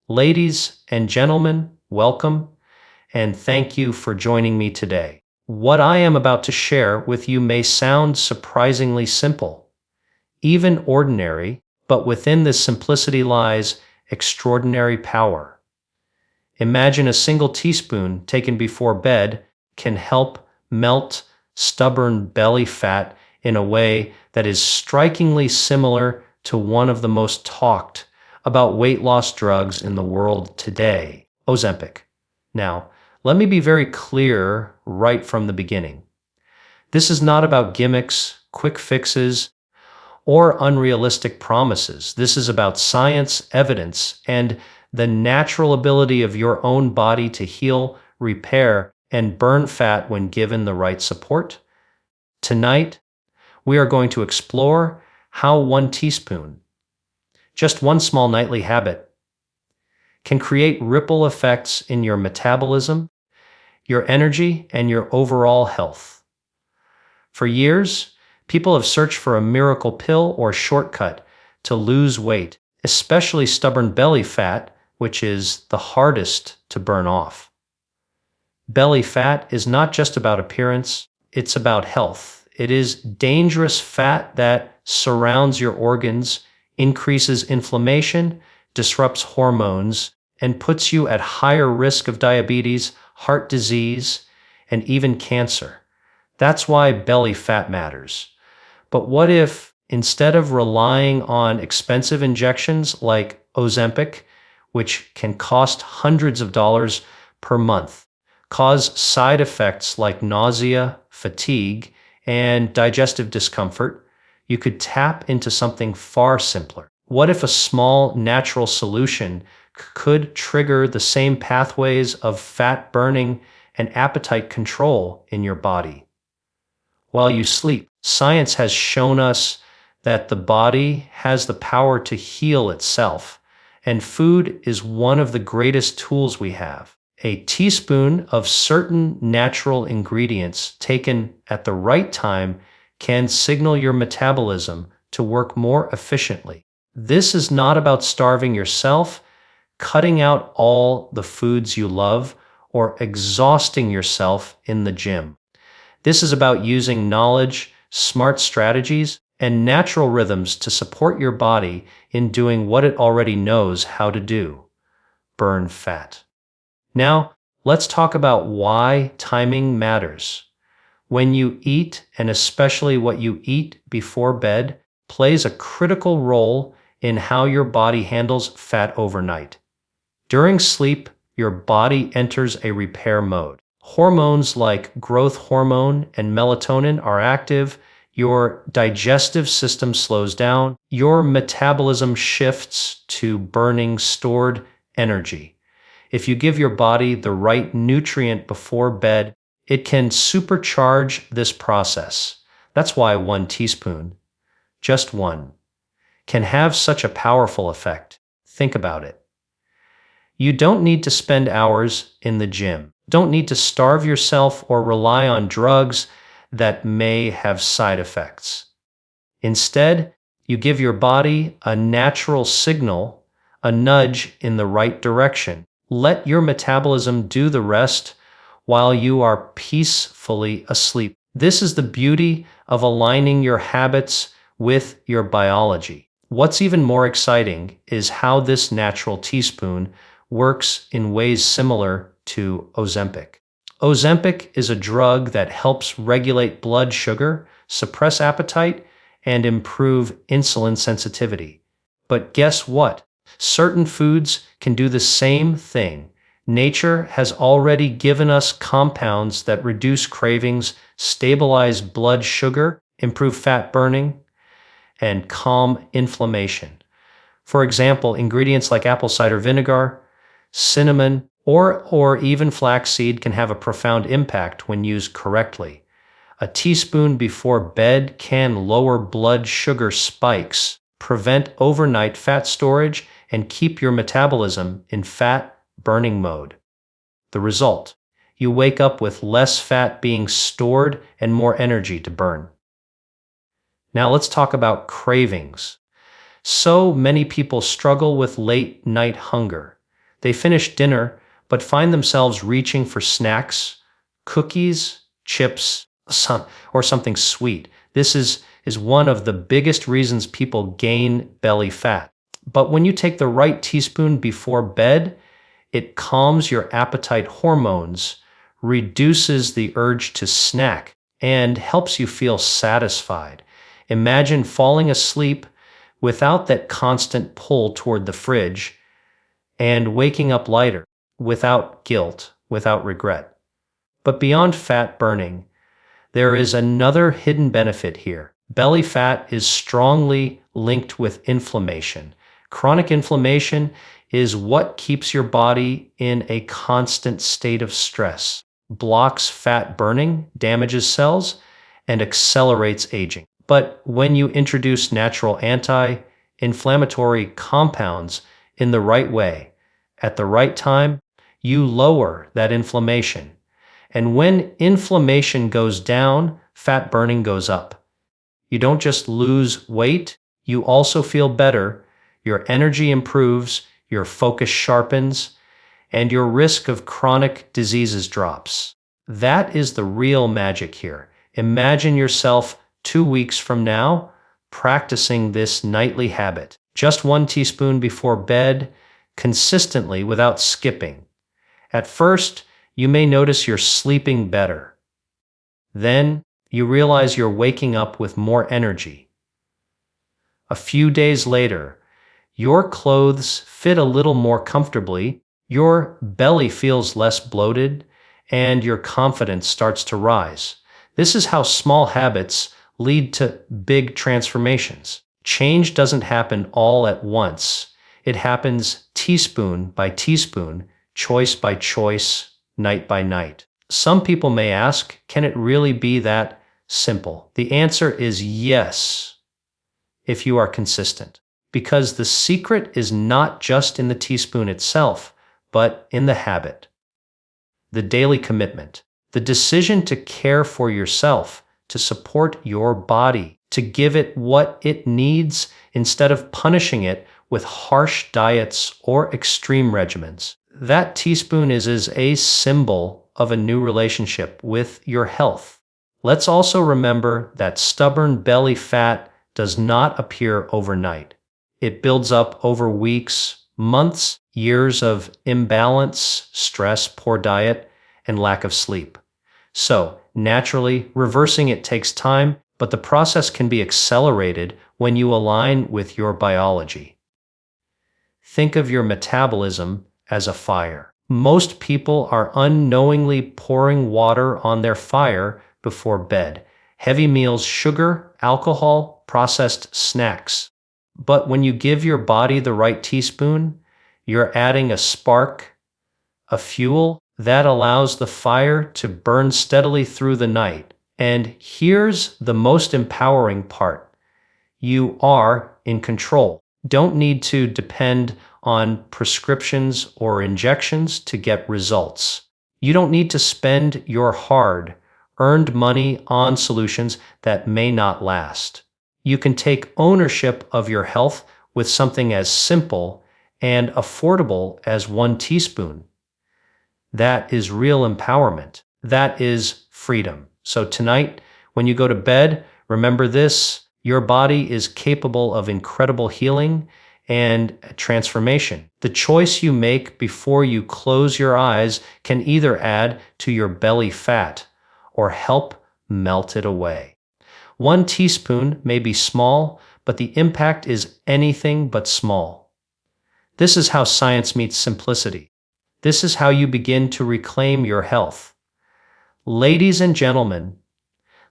Ladies and gentlemen, welcome, and thank you for joining me today. What I am about to share with you may sound surprisingly simple, even ordinary, but within this simplicity lies extraordinary power. Imagine a single teaspoon taken before bed can help melt stubborn belly fat in a way that is strikingly similar to one of the most talked about weight loss drugs in the world today, Ozempic. Now, let me be very clear right from the beginning. This is not about gimmicks, quick fixes, or unrealistic promises. This is about science, evidence, and the natural ability of your own body to heal, repair, and burn fat when given the right support. Tonight, we are going to explore how 1 teaspoon, just one small nightly habit, can create ripple effects in your metabolism, your energy, and your overall health. For years, people have searched for a miracle pill or shortcut to lose weight, especially stubborn belly fat, which is the hardest to burn off. Belly fat is not just about appearance, it's about health. It is dangerous fat that surrounds your organs, increases inflammation, disrupts hormones, and puts you at higher risk of diabetes, heart disease, and even cancer. That's why belly fat matters. But what if, instead of relying on expensive injections like Ozempic, which can cost hundreds of dollars per month, cause side effects like nausea, fatigue, and digestive discomfort, you could tap into something far simpler? What if a small natural solution could trigger the same pathways of fat burning and appetite control in your body while you sleep? Science has shown us that the body has the power to heal itself, and food is one of the greatest tools we have. A teaspoon of certain natural ingredients taken at the right time can signal your metabolism to work more efficiently. This is not about starving yourself, cutting out all the foods you love, or exhausting yourself in the gym. This is about using knowledge, smart strategies, and natural rhythms to support your body in doing what it already knows how to do: burn fat. Now, let's talk about why timing matters. When you eat, and especially what you eat before bed, plays a critical role in how your body handles fat overnight. During sleep, your body enters a repair mode. Hormones like growth hormone and melatonin are active, your digestive system slows down, your metabolism shifts to burning stored energy. If you give your body the right nutrient before bed, it can supercharge this process. That's why 1 teaspoon, just one, can have such a powerful effect. Think about it. You don't need to spend hours in the gym. Don't need to starve yourself or rely on drugs that may have side effects. Instead, you give your body a natural signal, a nudge in the right direction. Let your metabolism do the rest while you are peacefully asleep. This is the beauty of aligning your habits with your biology. What's even more exciting is how this natural teaspoon works in ways similar to Ozempic. Ozempic is a drug that helps regulate blood sugar, suppress appetite, and improve insulin sensitivity. But guess what? Certain foods can do the same thing. Nature has already given us compounds that reduce cravings, stabilize blood sugar, improve fat burning, and calm inflammation. For example, ingredients like apple cider vinegar, cinnamon, or even flaxseed can have a profound impact when used correctly. A teaspoon before bed can lower blood sugar spikes, prevent overnight fat storage, and keep your metabolism in fat burning mode. The result: you wake up with less fat being stored and more energy to burn. Now let's talk about cravings. So many people struggle with late night hunger. They finish dinner, but find themselves reaching for snacks, cookies, chips, or something sweet. This is one of the biggest reasons people gain belly fat. But when you take the right teaspoon before bed, it calms your appetite hormones, reduces the urge to snack, and helps you feel satisfied. Imagine falling asleep without that constant pull toward the fridge and waking up lighter, without guilt, without regret. But beyond fat burning, there is another hidden benefit here. Belly fat is strongly linked with inflammation. Chronic inflammation is what keeps your body in a constant state of stress, blocks fat burning, damages cells, and accelerates aging. But when you introduce natural anti-inflammatory compounds in the right way, at the right time, you lower that inflammation. And when inflammation goes down, fat burning goes up. You don't just lose weight, you also feel better, your energy improves, your focus sharpens, and your risk of chronic diseases drops. That is the real magic here. Imagine yourself 2 weeks from now practicing this nightly habit. Just 1 teaspoon before bed, consistently without skipping. At first, you may notice you're sleeping better. Then, you realize you're waking up with more energy. A few days later, your clothes fit a little more comfortably, your belly feels less bloated, and your confidence starts to rise. This is how small habits lead to big transformations. Change doesn't happen all at once. It happens teaspoon by teaspoon, choice by choice, night by night. Some people may ask, can it really be that simple? The answer is yes, if you are consistent. Because the secret is not just in the teaspoon itself, but in the habit, the daily commitment, the decision to care for yourself, to support your body, to give it what it needs instead of punishing it with harsh diets or extreme regimens. That teaspoon is a symbol of a new relationship with your health. Let's also remember that stubborn belly fat does not appear overnight. It builds up over weeks, months, years of imbalance, stress, poor diet, and lack of sleep. So, naturally, reversing it takes time, but the process can be accelerated when you align with your biology. Think of your metabolism as a fire. Most people are unknowingly pouring water on their fire before bed. Heavy meals, sugar, alcohol, processed snacks. But when you give your body the right teaspoon, you're adding a spark, a fuel that allows the fire to burn steadily through the night. And here's the most empowering part. You are in control. Don't need to depend on prescriptions or injections to get results. You don't need to spend your hard-earned money on solutions that may not last. You can take ownership of your health with something as simple and affordable as 1 teaspoon. That is real empowerment. That is freedom. So tonight, when you go to bed, remember this: your body is capable of incredible healing and transformation. The choice you make before you close your eyes can either add to your belly fat or help melt it away. 1 teaspoon may be small, but the impact is anything but small. This is how science meets simplicity. This is how you begin to reclaim your health. Ladies and gentlemen,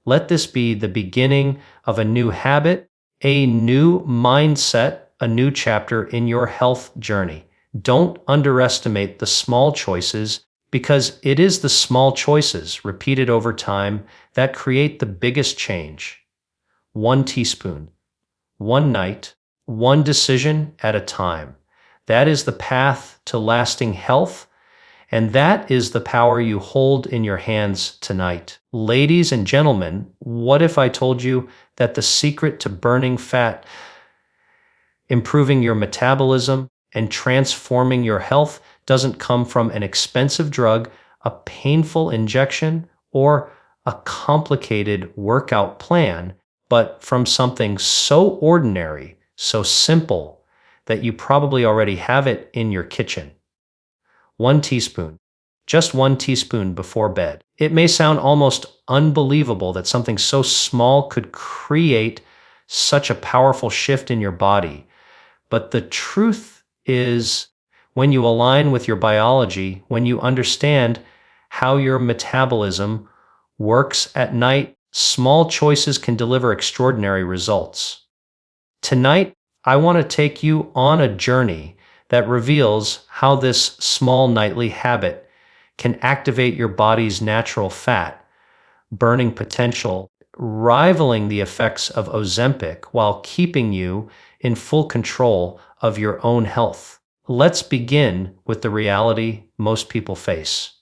let this be the beginning of a new habit, a new mindset, a new chapter in your health journey. Don't underestimate the small choices, because it is the small choices repeated over time that create the biggest change. 1 teaspoon, 1 night, 1 decision at a time. That is the path to lasting health, and that is the power you hold in your hands tonight. Ladies and gentlemen, what if I told you that the secret to burning fat, improving your metabolism, and transforming your health doesn't come from an expensive drug, a painful injection, or a complicated workout plan, but from something so ordinary, so simple, that you probably already have it in your kitchen. 1 teaspoon. Just 1 teaspoon before bed. It may sound almost unbelievable that something so small could create such a powerful shift in your body, but the truth is, when you align with your biology, when you understand how your metabolism works at night, small choices can deliver extraordinary results. Tonight, I want to take you on a journey that reveals how this small nightly habit can activate your body's natural fat burning potential, rivaling the effects of Ozempic while keeping you in full control of your own health. Let's begin with the reality most people face.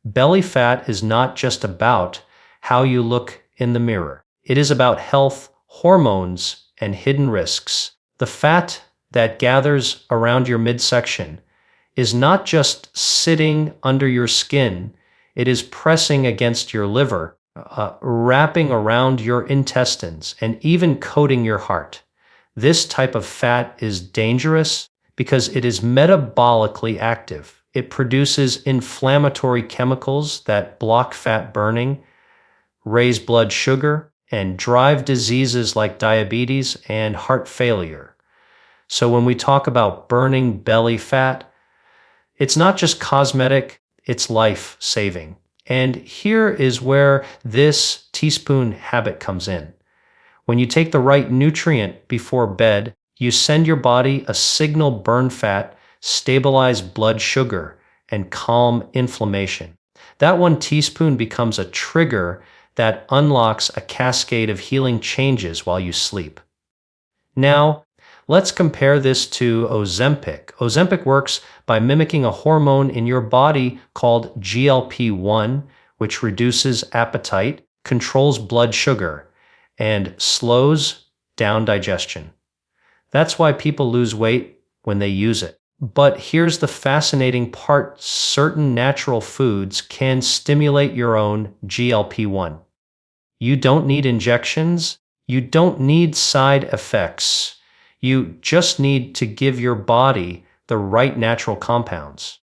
Belly fat is not just about how you look in the mirror. It is about health, hormones, and hidden risks. The fat that gathers around your midsection is not just sitting under your skin, it is pressing against your liver, wrapping around your intestines, and even coating your heart. This type of fat is dangerous because it is metabolically active. It produces inflammatory chemicals that block fat burning, raise blood sugar, and drive diseases like diabetes and heart failure. So when we talk about burning belly fat, it's not just cosmetic, it's life-saving. And here is where this teaspoon habit comes in. When you take the right nutrient before bed, you send your body a signal: burn fat, stabilize blood sugar, and calm inflammation. That 1 teaspoon becomes a trigger that unlocks a cascade of healing changes while you sleep. Now, let's compare this to Ozempic. Ozempic works by mimicking a hormone in your body called GLP-1, which reduces appetite, controls blood sugar, and slows down digestion. That's why people lose weight when they use it. But here's the fascinating part: certain natural foods can stimulate your own GLP-1. You don't need injections, you don't need side effects. You just need to give your body the right natural compounds.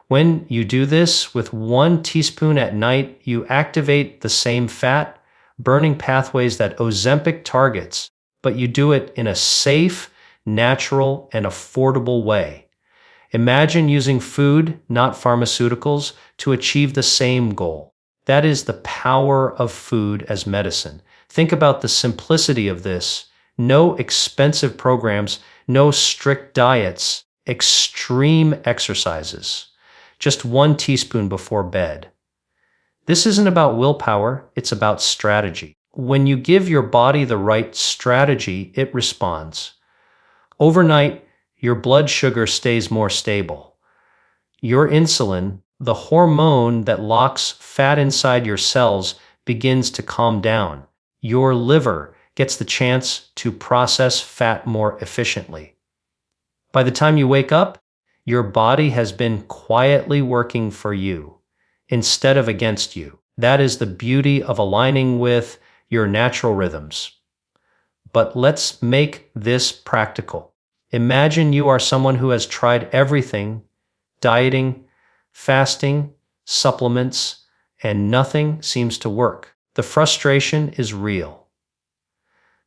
When you do this with 1 teaspoon at night, you activate the same fat burning pathways that Ozempic targets, but you do it in a safe, natural, and affordable way. Imagine using food, not pharmaceuticals, to achieve the same goal. That is the power of food as medicine. Think about the simplicity of this. No expensive programs, no strict diets, extreme exercises. Just 1 teaspoon before bed. This isn't about willpower, it's about strategy. When you give your body the right strategy, it responds. Overnight, your blood sugar stays more stable. Your insulin, the hormone that locks fat inside your cells, begins to calm down. Your liver gets the chance to process fat more efficiently. By the time you wake up, your body has been quietly working for you instead of against you. That is the beauty of aligning with your natural rhythms. But let's make this practical. Imagine you are someone who has tried everything: dieting, fasting, supplements, and nothing seems to work. The frustration is real.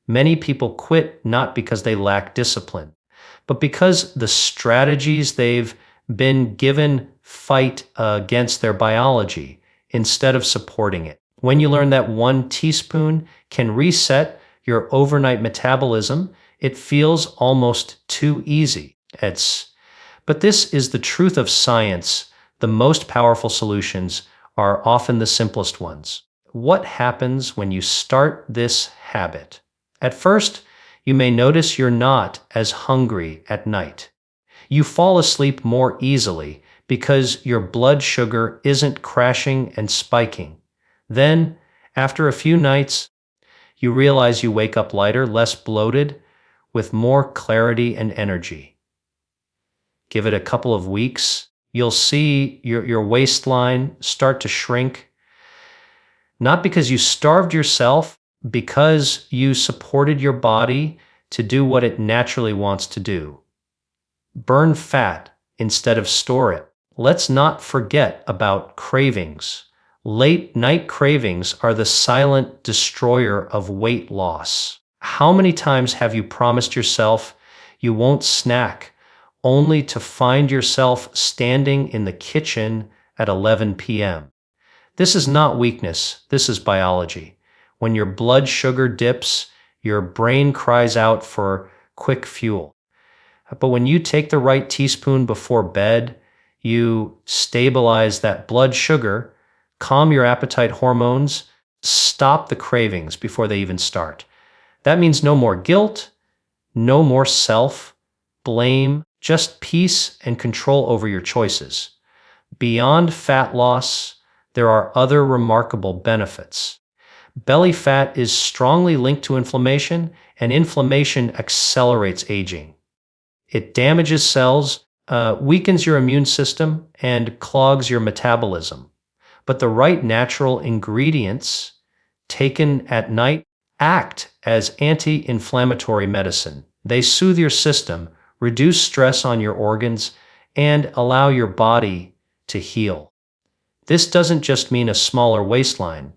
Many people quit not because they lack discipline, but because the strategies they've been given fight against their biology instead of supporting it. When you learn that 1 teaspoon can reset your overnight metabolism, it feels almost too easy. But this is the truth of science. The most powerful solutions are often the simplest ones. What happens when you start this habit? At first, you may notice you're not as hungry at night. You fall asleep more easily because your blood sugar isn't crashing and spiking. Then, after a few nights, you realize you wake up lighter, less bloated, with more clarity and energy. Give it a couple of weeks, You'll see your waistline start to shrink, not because you starved yourself, because you supported your body to do what it naturally wants to do. Burn fat instead of store it. Let's not forget about cravings. Late night cravings are the silent destroyer of weight loss. How many times have you promised yourself you won't snack, only to find yourself standing in the kitchen at 11 p.m.? This is not weakness, this is biology. When your blood sugar dips, your brain cries out for quick fuel. But when you take the right teaspoon before bed, you stabilize that blood sugar, calm your appetite hormones, stop the cravings before they even start. That means no more guilt, no more self-blame, just peace and control over your choices. Beyond fat loss, there are other remarkable benefits. Belly fat is strongly linked to inflammation, and inflammation accelerates aging. It damages cells, weakens your immune system, and clogs your metabolism. But the right natural ingredients taken at night act as anti-inflammatory medicine. They soothe your system, reduce stress on your organs, and allow your body to heal. This doesn't just mean a smaller waistline.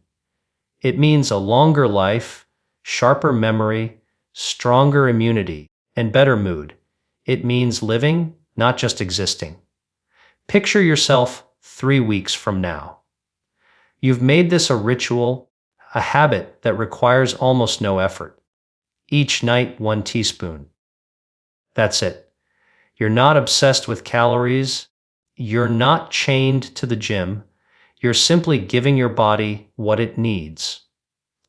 It means a longer life, sharper memory, stronger immunity, and better mood. It means living, not just existing. Picture yourself 3 weeks from now. You've made this a ritual, a habit that requires almost no effort. Each night, 1 teaspoon. That's it. You're not obsessed with calories. You're not chained to the gym. You're simply giving your body what it needs.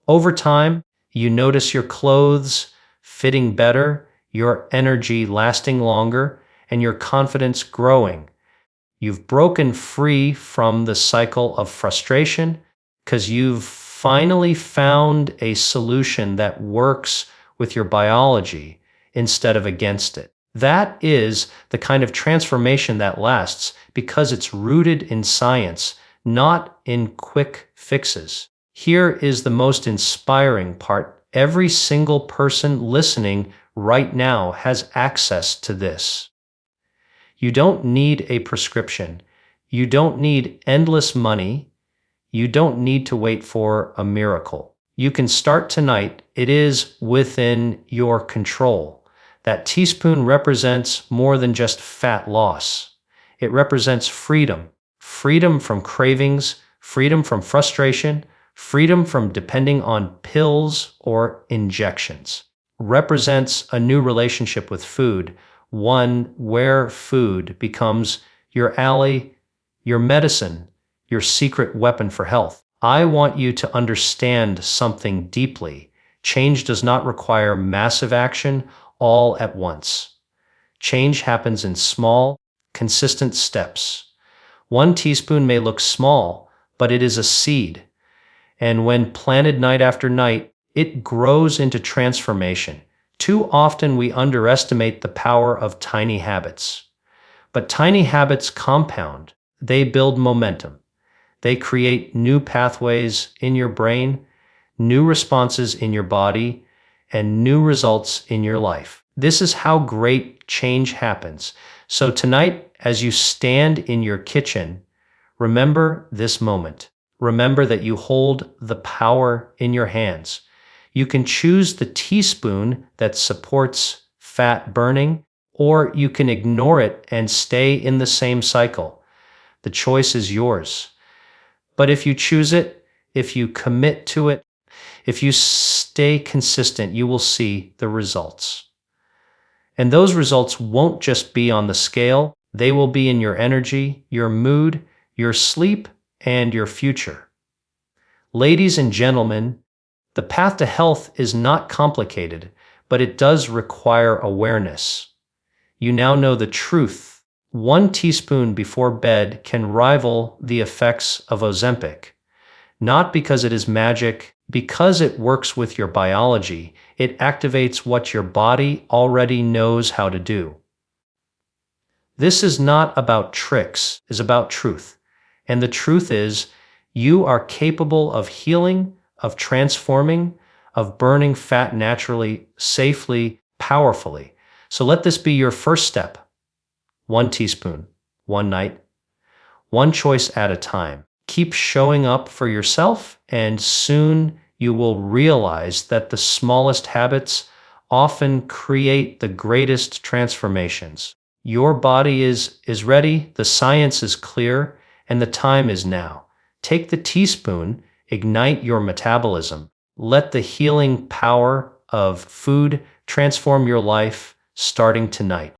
Over time, you notice your clothes fitting better, your energy lasting longer, and your confidence growing. You've broken free from the cycle of frustration because you've finally found a solution that works with your biology instead of against it. That is the kind of transformation that lasts because it's rooted in science, not in quick fixes. Here is the most inspiring part. Every single person listening right now has access to this. You don't need a prescription. You don't need endless money. You don't need to wait for a miracle. You can start tonight. It is within your control. That teaspoon represents more than just fat loss. It represents freedom. Freedom from cravings, freedom from frustration, freedom from depending on pills or injections. Represents a new relationship with food, one where food becomes your ally, your medicine, your secret weapon for health. I want you to understand something deeply. Change does not require massive action all at once. Change happens in small, consistent steps. 1 teaspoon may look small, but it is a seed. And when planted night after night, it grows into transformation. Too often we underestimate the power of tiny habits. But tiny habits compound. They build momentum. They create new pathways in your brain, new responses in your body, and new results in your life. This is how great change happens. So tonight, as you stand in your kitchen, remember this moment. Remember that you hold the power in your hands. You can choose the teaspoon that supports fat burning, or you can ignore it and stay in the same cycle. The choice is yours. But if you choose it, if you commit to it, if you stay consistent, you will see the results. And those results won't just be on the scale, they will be in your energy, your mood, your sleep, and your future. Ladies and gentlemen, the path to health is not complicated, but it does require awareness. You now know the truth. 1 teaspoon before bed can rival the effects of Ozempic. Not because it is magic, because it works with your biology. It activates what your body already knows how to do. This is not about tricks, it's about truth. And the truth is, you are capable of healing, of transforming, of burning fat naturally, safely, powerfully. So let this be your first step. 1 teaspoon, one night, one choice at a time. Keep showing up for yourself, and soon you will realize that the smallest habits often create the greatest transformations. Your body is ready, the science is clear, and the time is now. Take the teaspoon, ignite your metabolism. Let the healing power of food transform your life starting tonight.